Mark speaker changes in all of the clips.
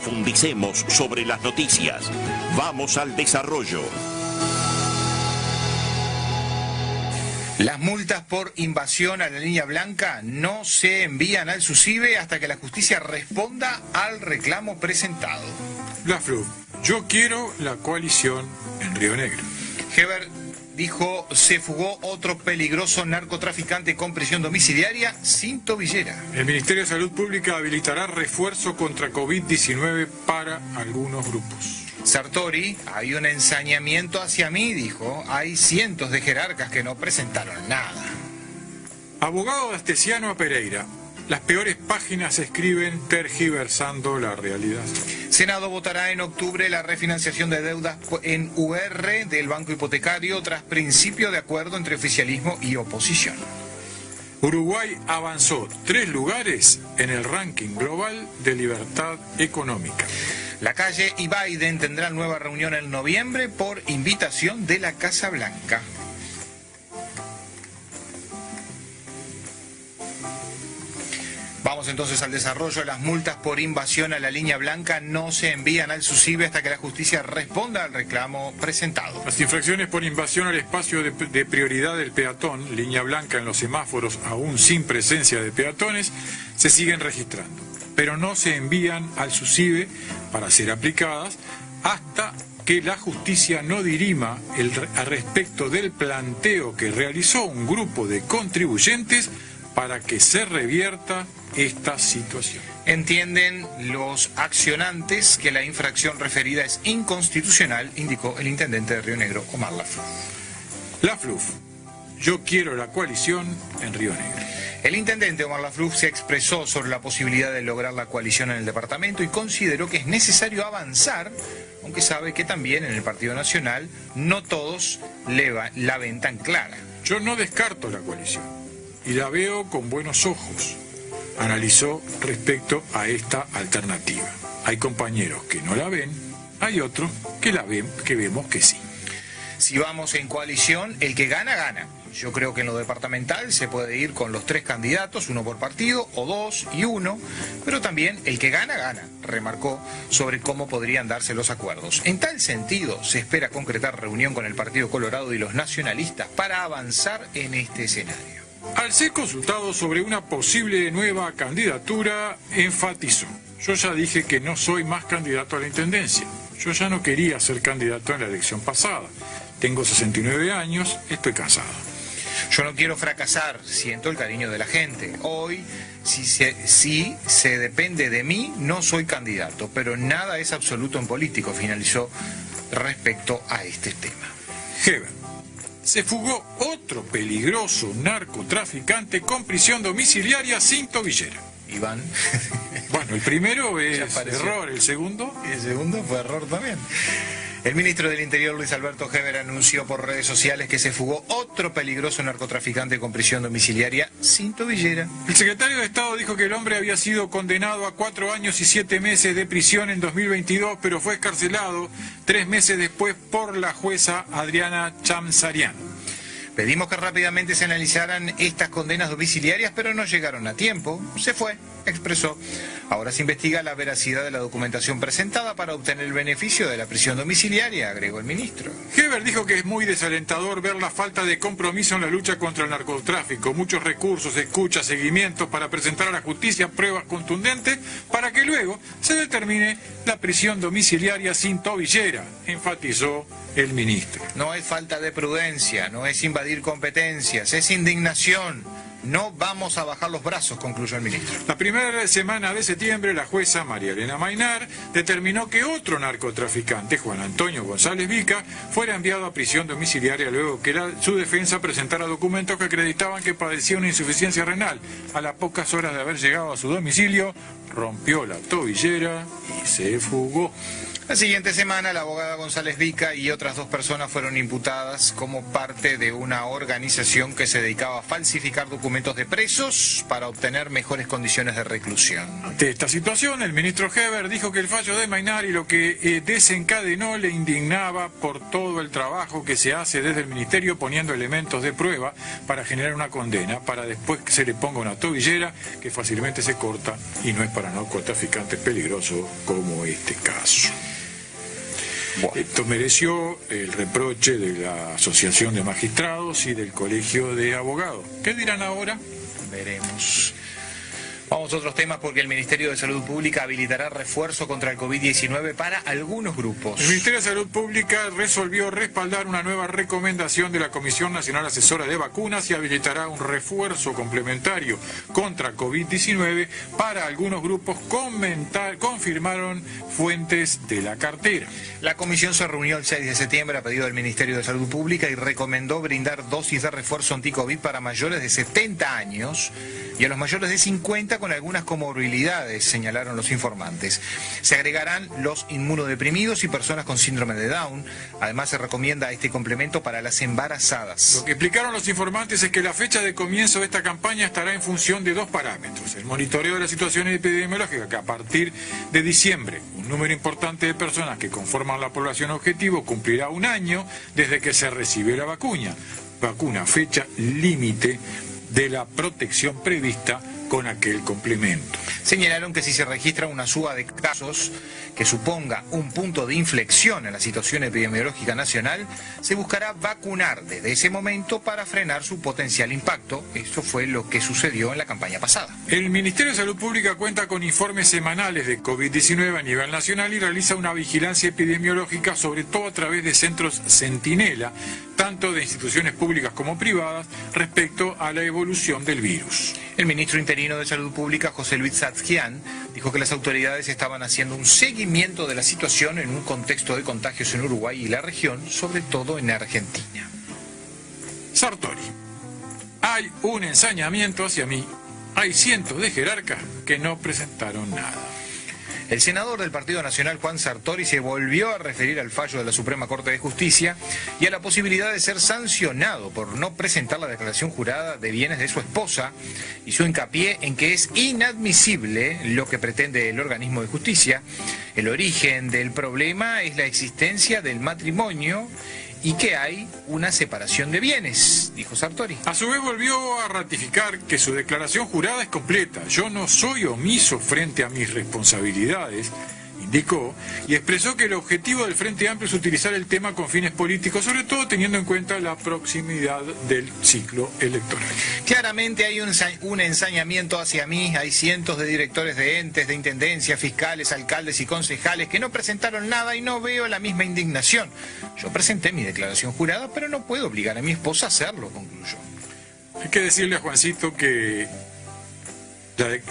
Speaker 1: profundicemos sobre las noticias. Vamos al desarrollo.
Speaker 2: Las multas por invasión a la línea blanca no se envían al SUSIBE hasta que la justicia responda al reclamo presentado.
Speaker 3: La FLUF, yo quiero la coalición en Río Negro.
Speaker 2: Heber dijo, se fugó otro peligroso narcotraficante con prisión domiciliaria sin tobillera.
Speaker 3: El Ministerio de Salud Pública habilitará refuerzo contra COVID-19 para algunos grupos.
Speaker 2: Sartori, hay un ensañamiento hacia mí, dijo. Hay cientos de jerarcas que no presentaron nada.
Speaker 3: Abogado de Astesiano a Pereira. Las peores páginas escriben tergiversando la realidad.
Speaker 2: Senado votará en octubre la refinanciación de deudas en UR del Banco Hipotecario tras principio de acuerdo entre oficialismo y oposición.
Speaker 3: Uruguay avanzó 3 lugares en el ranking global de libertad económica.
Speaker 2: La Calle y Biden tendrán nueva reunión en noviembre por invitación de la Casa Blanca. Vamos entonces al desarrollo. Las multas por invasión a la línea blanca no se envían al SUSIBE hasta que la justicia responda al reclamo presentado.
Speaker 3: Las infracciones por invasión al espacio de prioridad del peatón, línea blanca en los semáforos aún sin presencia de peatones, se siguen registrando, pero no se envían al SUSIBE para ser aplicadas hasta que la justicia no dirima al respecto del planteo que realizó un grupo de contribuyentes para que se revierta esta situación.
Speaker 2: Entienden los accionantes que la infracción referida es inconstitucional, indicó el intendente de Río Negro, Omar Lafluf.
Speaker 3: La FLUF, yo quiero la coalición en Río Negro.
Speaker 2: El intendente Omar Lafluf se expresó sobre la posibilidad de lograr la coalición en el departamento y consideró que es necesario avanzar, aunque sabe que también en el Partido Nacional no todos la ven tan clara.
Speaker 3: Yo no descarto la coalición y la veo con buenos ojos, analizó respecto a esta alternativa. Hay compañeros que no la ven, hay otros que la ven, que vemos que sí.
Speaker 2: Si vamos en coalición, el que gana, gana. Yo creo que en lo departamental se puede ir con los 3 candidatos, 1 por partido, o 2 y 1, pero también el que gana, gana, remarcó sobre cómo podrían darse los acuerdos. En tal sentido, se espera concretar reunión con el Partido Colorado y los nacionalistas para avanzar en este escenario.
Speaker 3: Al ser consultado sobre una posible nueva candidatura, enfatizó: yo ya dije que no soy más candidato a la intendencia. Yo ya no quería ser candidato en la elección pasada. Tengo 69 años, estoy cansado.
Speaker 2: Yo no quiero fracasar, siento el cariño de la gente. Hoy, si se depende de mí, no soy candidato, pero nada es absoluto en político, finalizó respecto a este tema.
Speaker 3: Heber, se fugó otro peligroso narcotraficante con prisión domiciliaria sin tobillera.
Speaker 2: Iván.
Speaker 3: Bueno, el primero es error, el segundo...
Speaker 2: Y el segundo fue error también. El ministro del Interior, Luis Alberto Heber, anunció por redes sociales que se fugó otro peligroso narcotraficante con prisión domiciliaria sin tobillera.
Speaker 3: El secretario de Estado dijo que el hombre había sido condenado a 4 años y 7 meses de prisión en 2022, pero fue excarcelado 3 meses después por la jueza Adriana Chamsarian.
Speaker 2: Pedimos que rápidamente se analizaran estas condenas domiciliarias, pero no llegaron a tiempo. Se fue, expresó. Ahora se investiga la veracidad de la documentación presentada para obtener el beneficio de la prisión domiciliaria, agregó el ministro.
Speaker 3: Heber dijo que es muy desalentador ver la falta de compromiso en la lucha contra el narcotráfico, muchos recursos, escucha, seguimientos para presentar a la justicia pruebas contundentes para que luego se determine la prisión domiciliaria sin tobillera, enfatizó el ministro.
Speaker 2: No es falta de prudencia, no es invadir competencias, es indignación. No vamos a bajar los brazos, concluyó el ministro.
Speaker 3: La primera semana de septiembre, la jueza María Elena Mainar determinó que otro narcotraficante, Juan Antonio González Vica, fuera enviado a prisión domiciliaria luego que su defensa presentara documentos que acreditaban que padecía una insuficiencia renal. A las pocas horas de haber llegado a su domicilio, rompió la tobillera y se fugó.
Speaker 2: La siguiente semana, la abogada González Vica y otras 2 personas fueron imputadas como parte de una organización que se dedicaba a falsificar documentos de presos para obtener mejores condiciones de reclusión.
Speaker 3: Ante esta situación, el ministro Heber dijo que el fallo de Mainari lo que desencadenó le indignaba por todo el trabajo que se hace desde el ministerio poniendo elementos de prueba para generar una condena, para después que se le ponga una tobillera que fácilmente se corta y no es para narcotraficantes peligrosos como este caso. Bueno. Esto mereció el reproche de la Asociación de Magistrados y del Colegio de Abogados. ¿Qué dirán ahora?
Speaker 2: Veremos. Vamos a otros temas porque el Ministerio de Salud Pública habilitará refuerzo contra el COVID-19 para algunos grupos.
Speaker 3: El Ministerio de Salud Pública resolvió respaldar una nueva recomendación de la Comisión Nacional Asesora de Vacunas y habilitará un refuerzo complementario contra COVID-19 para algunos grupos, confirmaron fuentes de la cartera.
Speaker 2: La comisión se reunió el 6 de septiembre a pedido del Ministerio de Salud Pública y recomendó brindar dosis de refuerzo anti-COVID para mayores de 70 años y a los mayores de 50 con algunas comorbilidades, señalaron los informantes. Se agregarán los inmunodeprimidos y personas con síndrome de Down. Además, se recomienda este complemento para las embarazadas.
Speaker 3: Lo que explicaron los informantes es que la fecha de comienzo de esta campaña estará en función de 2 parámetros. El monitoreo de la situación epidemiológica, que a partir de diciembre, un número importante de personas que conforman la población objetivo cumplirá 1 año desde que se recibe la vacuna, fecha límite de la protección prevista con aquel complemento.
Speaker 2: Señalaron que si se registra una suba de casos que suponga un punto de inflexión en la situación epidemiológica nacional, se buscará vacunar desde ese momento para frenar su potencial impacto. Esto fue lo que sucedió en la campaña pasada.
Speaker 3: El Ministerio de Salud Pública cuenta con informes semanales de COVID-19 a nivel nacional y realiza una vigilancia epidemiológica, sobre todo a través de centros Centinela, tanto de instituciones públicas como privadas, respecto a la evolución del virus.
Speaker 2: El ministro interino de Salud Pública, José Luis Tzadkian, dijo que las autoridades estaban haciendo un seguimiento de la situación en un contexto de contagios en Uruguay y la región, sobre todo en Argentina.
Speaker 3: Sartori. Hay un ensañamiento hacia mí. Hay cientos de jerarcas que no presentaron nada.
Speaker 2: El senador del Partido Nacional, Juan Sartori, se volvió a referir al fallo de la Suprema Corte de Justicia y a la posibilidad de ser sancionado por no presentar la declaración jurada de bienes de su esposa. Hizo hincapié en que es inadmisible lo que pretende el organismo de justicia. El origen del problema es la existencia del matrimonio y que hay una separación de bienes, dijo Sartori.
Speaker 3: A su vez volvió a ratificar que su declaración jurada es completa. Yo no soy omiso frente a mis responsabilidades, indicó, y expresó que el objetivo del Frente Amplio es utilizar el tema con fines políticos, sobre todo teniendo en cuenta la proximidad del ciclo electoral.
Speaker 2: Claramente hay un ensañamiento hacia mí. Hay cientos de directores de entes, de intendencias, fiscales, alcaldes y concejales que no presentaron nada y no veo la misma indignación. Yo presenté mi declaración jurada, pero no puedo obligar a mi esposa a hacerlo, concluyó.
Speaker 3: Hay que decirle a Juancito que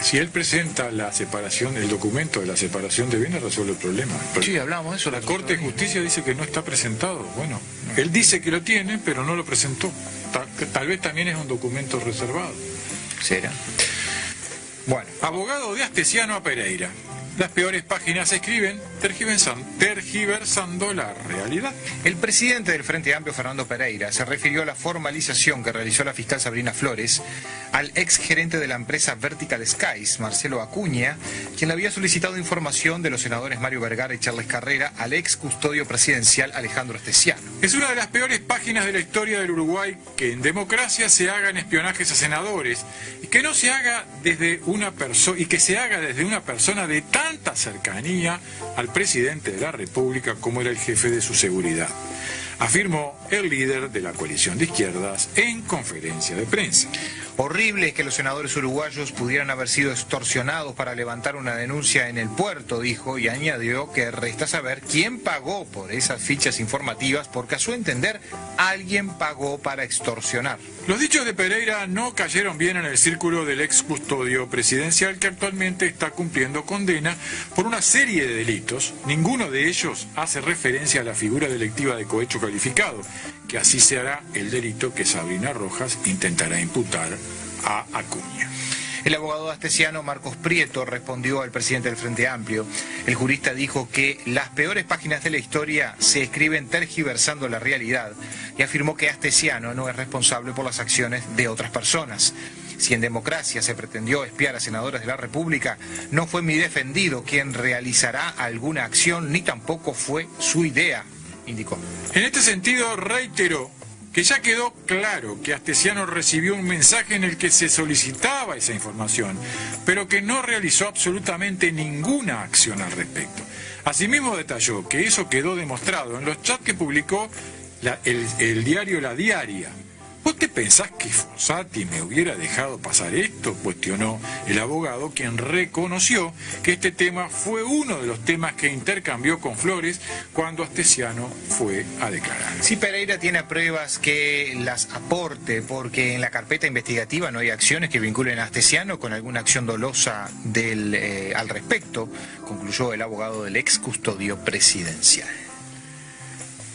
Speaker 3: si él presenta la separación, el documento de la separación de bienes, resuelve el problema.
Speaker 2: Sí, hablamos de eso.
Speaker 3: La Corte de Justicia dice que no está presentado. Bueno, él dice que lo tiene, pero no lo presentó. Tal vez también es un documento reservado.
Speaker 2: ¿Será? Bueno.
Speaker 3: Abogado de Astesiano a Pereira. Las peores páginas escriben tergiversando la realidad.
Speaker 2: El presidente del Frente Amplio, Fernando Pereira, se refirió a la formalización que realizó la fiscal Sabrina Flores al ex gerente de la empresa Vertical Skies, Marcelo Acuña, quien le había solicitado información de los senadores Mario Vergara y Charles Carrera al ex custodio presidencial Alejandro Astesiano.
Speaker 3: Es una de las peores páginas de la historia del Uruguay que en democracia se hagan espionajes a senadores y que no se haga desde una persona y que se haga desde una persona de tanta cercanía al presidente de la República como era el jefe de su seguridad, afirmó el líder de la coalición de izquierdas en conferencia de prensa.
Speaker 2: Horrible es que los senadores uruguayos pudieran haber sido extorsionados para levantar una denuncia en el puerto, dijo, y añadió que resta saber quién pagó por esas fichas informativas, porque a su entender alguien pagó para extorsionar.
Speaker 3: Los dichos de Pereira no cayeron bien en el círculo del ex custodio presidencial, que actualmente está cumpliendo condena por una serie de delitos. Ninguno de ellos hace referencia a la figura delictiva de cohecho calificado, que así se hará el delito que Sabrina Rojas intentará imputar a Acuña.
Speaker 2: El abogado astesiano Marcos Prieto respondió al presidente del Frente Amplio. El jurista dijo que las peores páginas de la historia se escriben tergiversando la realidad y afirmó que Astesiano no es responsable por las acciones de otras personas. Si en democracia se pretendió espiar a senadores de la República, no fue mi defendido quien realizará alguna acción, ni tampoco fue su idea, indicó.
Speaker 3: En este sentido, reiteró que ya quedó claro que Astesiano recibió un mensaje en el que se solicitaba esa información, pero que no realizó absolutamente ninguna acción al respecto. Asimismo detalló que eso quedó demostrado en los chats que publicó el diario La Diaria. ¿Vos te pensás que Fossati me hubiera dejado pasar esto?, cuestionó el abogado, quien reconoció que este tema fue uno de los temas que intercambió con Flores cuando Astesiano fue a declarar.
Speaker 2: Si Pereira tiene pruebas, que las aporte, porque en la carpeta investigativa no hay acciones que vinculen a Astesiano con alguna acción dolosa al respecto, concluyó el abogado del ex custodio presidencial.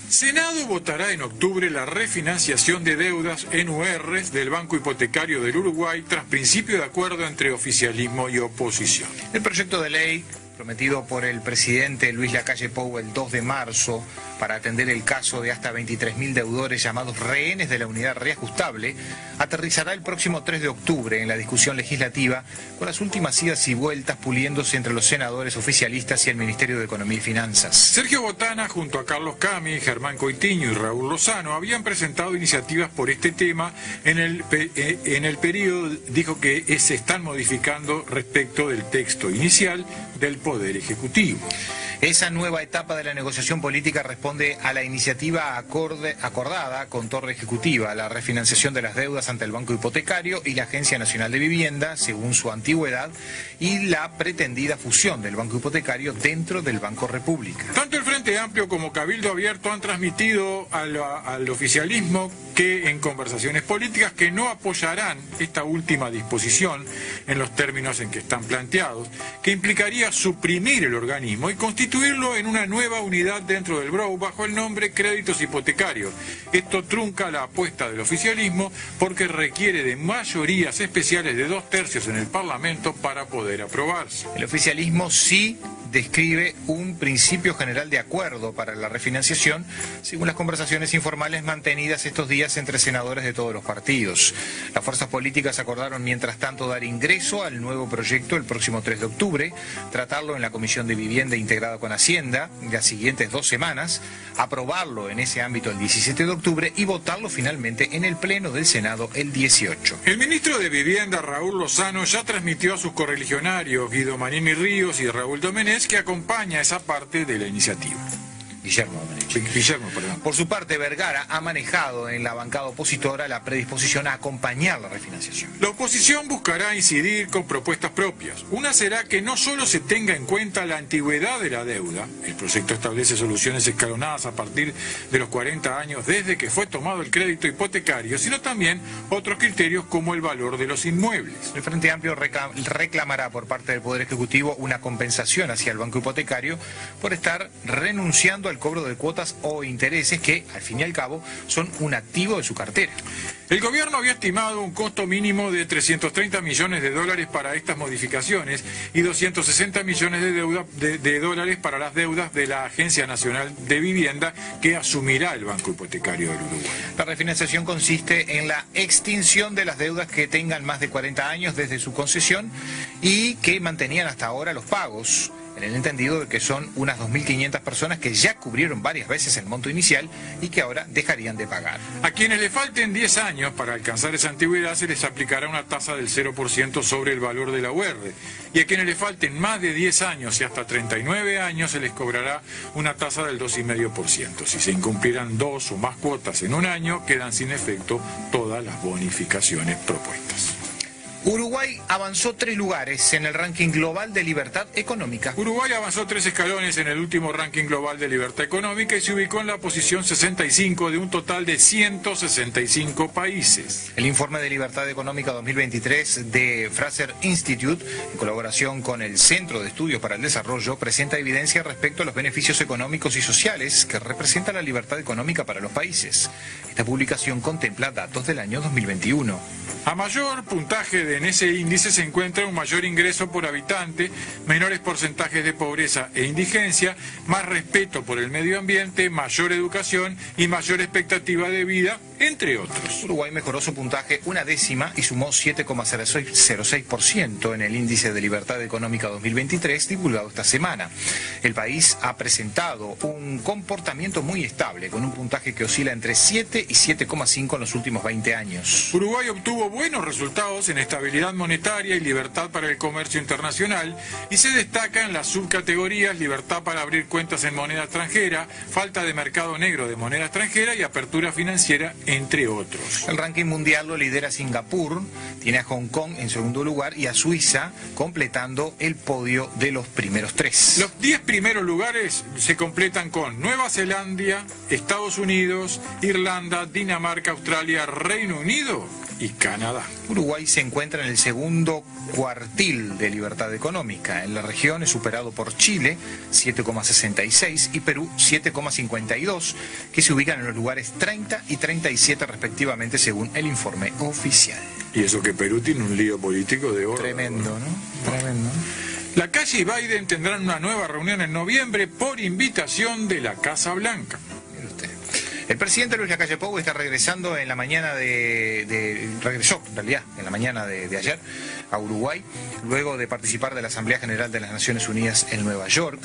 Speaker 3: Senado votará en octubre la refinanciación de deudas NURs del Banco Hipotecario del Uruguay tras principio de acuerdo entre oficialismo y oposición.
Speaker 2: El proyecto de ley prometido por el presidente Luis Lacalle Pou el 2 de marzo para atender el caso de hasta 23.000 deudores llamados rehenes de la unidad reajustable, aterrizará el próximo 3 de octubre en la discusión legislativa, con las últimas idas y vueltas puliéndose entre los senadores oficialistas y el Ministerio de Economía y Finanzas.
Speaker 3: Sergio Botana, junto a Carlos Cami, Germán Coitiño y Raúl Lozano, habían presentado iniciativas por este tema. En el periodo dijo que se están modificando respecto del texto inicial del Poder Ejecutivo.
Speaker 2: Esa nueva etapa de la negociación política responde a la iniciativa acordada con Torre Ejecutiva, la refinanciación de las deudas ante el Banco Hipotecario y la Agencia Nacional de Vivienda, según su antigüedad, y la pretendida fusión del Banco Hipotecario dentro del Banco República.
Speaker 3: Tanto el Frente Amplio como Cabildo Abierto han transmitido al oficialismo que en conversaciones políticas que no apoyarán esta última disposición en los términos en que están planteados, que implicaría suprimir el organismo y constituirlo en una nueva unidad dentro del BROU bajo el nombre Créditos Hipotecarios. Esto trunca la apuesta del oficialismo porque requiere de mayorías especiales de 2/3 en el Parlamento para poder aprobarse.
Speaker 2: El oficialismo sí describe un principio general de acuerdo para la refinanciación, según las conversaciones informales mantenidas estos días entre senadores de todos los partidos. Las fuerzas políticas acordaron mientras tanto dar ingreso al nuevo proyecto el próximo 3 de octubre, tratarlo en la Comisión de Vivienda integrada con Hacienda las siguientes 2 semanas, aprobarlo en ese ámbito el 17 de octubre y votarlo finalmente en el Pleno del Senado el 18.
Speaker 3: El ministro de Vivienda, Raúl Lozano, ya transmitió a sus correligionarios Guido Manini Ríos y Raúl Domenech, que acompaña esa parte de la iniciativa.
Speaker 2: Guillermo,
Speaker 3: perdón.
Speaker 2: Por su parte, Vergara ha manejado en la bancada opositora la predisposición a acompañar la refinanciación.
Speaker 3: La oposición buscará incidir con propuestas propias. Una será que no solo se tenga en cuenta la antigüedad de la deuda, el proyecto establece soluciones escalonadas a partir de los 40 años desde que fue tomado el crédito hipotecario, sino también otros criterios como el valor de los inmuebles.
Speaker 2: El Frente Amplio reclamará por parte del Poder Ejecutivo una compensación hacia el Banco Hipotecario por estar renunciando al cobro de cuotas o intereses que, al fin y al cabo, son un activo de su cartera.
Speaker 3: El gobierno había estimado un costo mínimo de 330 millones de dólares para estas modificaciones y 260 millones de dólares para las deudas de la Agencia Nacional de Vivienda que asumirá el Banco Hipotecario del Uruguay.
Speaker 2: La refinanciación consiste en la extinción de las deudas que tengan más de 40 años desde su concesión y que mantenían hasta ahora los pagos, en el entendido de que son unas 2.500 personas que ya cubrieron varias veces el monto inicial y que ahora dejarían de pagar.
Speaker 3: A quienes le falten 10 años para alcanzar esa antigüedad se les aplicará una tasa del 0% sobre el valor de la UR, y a quienes le falten más de 10 años y hasta 39 años se les cobrará una tasa del 2,5%. Si se incumplieran 2 o más cuotas en un año, quedan sin efecto todas las bonificaciones propuestas.
Speaker 2: Uruguay avanzó 3 lugares en el ranking global de libertad económica.
Speaker 3: Uruguay avanzó 3 escalones en el último ranking global de libertad económica y se ubicó en la posición 65 de un total de 165 países.
Speaker 2: El informe de libertad económica 2023 de Fraser Institute, en colaboración con el Centro de Estudios para el Desarrollo, presenta evidencia respecto a los beneficios económicos y sociales que representa la libertad económica para los países. Esta publicación contempla datos del año 2021.
Speaker 3: A mayor puntaje de en ese índice se encuentra un mayor ingreso por habitante, menores porcentajes de pobreza e indigencia, más respeto por el medio ambiente, mayor educación y mayor expectativa de vida, entre otros.
Speaker 2: Uruguay mejoró su puntaje una décima y sumó 7,06% en el índice de libertad económica 2023 divulgado esta semana. El país ha presentado un comportamiento muy estable, con un puntaje que oscila entre 7 y 7,5 en los últimos 20 años.
Speaker 3: Uruguay obtuvo buenos resultados en estabilidad monetaria y libertad para el comercio internacional y se destaca en las subcategorías libertad para abrir cuentas en moneda extranjera, falta de mercado negro de moneda extranjera y apertura financiera, entre otros.
Speaker 2: El ranking mundial lo lidera Singapur, tiene a Hong Kong en segundo lugar y a Suiza completando el podio de los primeros 3.
Speaker 3: Los 10 primeros lugares se completan con Nueva Zelanda, Estados Unidos, Irlanda, Dinamarca, Australia, Reino Unido y Canadá.
Speaker 2: Uruguay se encuentra en el segundo cuartil de libertad económica. En la región es superado por Chile, 7,66, y Perú, 7,52, que se ubican en los lugares 30 y 37 respectivamente según el informe oficial.
Speaker 3: Y eso que Perú tiene un lío político de oro.
Speaker 2: Tremendo, ¿no? Tremendo.
Speaker 3: La Calle y Biden tendrán una nueva reunión en noviembre por invitación de la Casa Blanca.
Speaker 2: Mire usted. El presidente Luis Lacalle Pou está regresando en la mañana regresó en realidad en la mañana de ayer a Uruguay, luego de participar de la Asamblea General de las Naciones Unidas en Nueva York.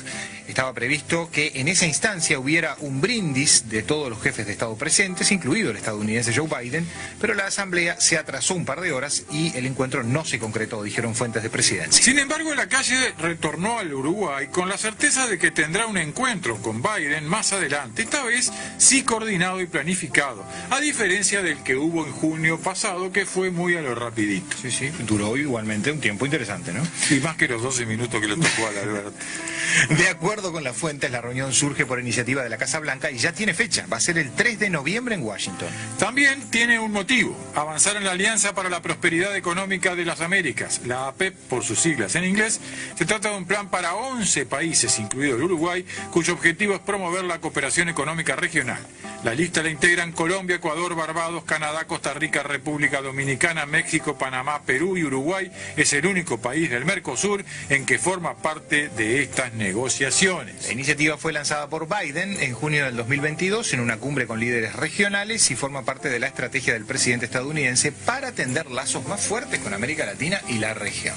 Speaker 2: Estaba previsto que en esa instancia hubiera un brindis de todos los jefes de Estado presentes, incluido el estadounidense Joe Biden, pero la Asamblea se atrasó un par de horas y el encuentro no se concretó, dijeron fuentes de presidencia.
Speaker 3: Sin embargo, Lacalle retornó al Uruguay con la certeza de que tendrá un encuentro con Biden más adelante, esta vez sí coordinado y planificado, a diferencia del que hubo en junio pasado, que fue muy a lo rapidito.
Speaker 2: Sí, sí, duró igualmente un tiempo interesante, ¿no?
Speaker 3: Y más que los 12 minutos que le tocó a Alberto.
Speaker 2: De acuerdo con las fuentes, la reunión surge por iniciativa de la Casa Blanca y ya tiene fecha. Va a ser el 3 de noviembre en Washington.
Speaker 3: También tiene un motivo: avanzar en la Alianza para la Prosperidad Económica de las Américas, la APEP por sus siglas en inglés. Se trata de un plan para 11 países, incluido el Uruguay, cuyo objetivo es promover la cooperación económica regional. La lista la integran Colombia, Ecuador, Barbados, Canadá, Costa Rica, República Dominicana, México, Panamá, Perú y Uruguay. Es el único país del Mercosur en que forma parte de estas negociaciones.
Speaker 2: La iniciativa fue lanzada por Biden en junio del 2022 en una cumbre con líderes regionales y forma parte de la estrategia del presidente estadounidense para tender lazos más fuertes con América Latina y la región.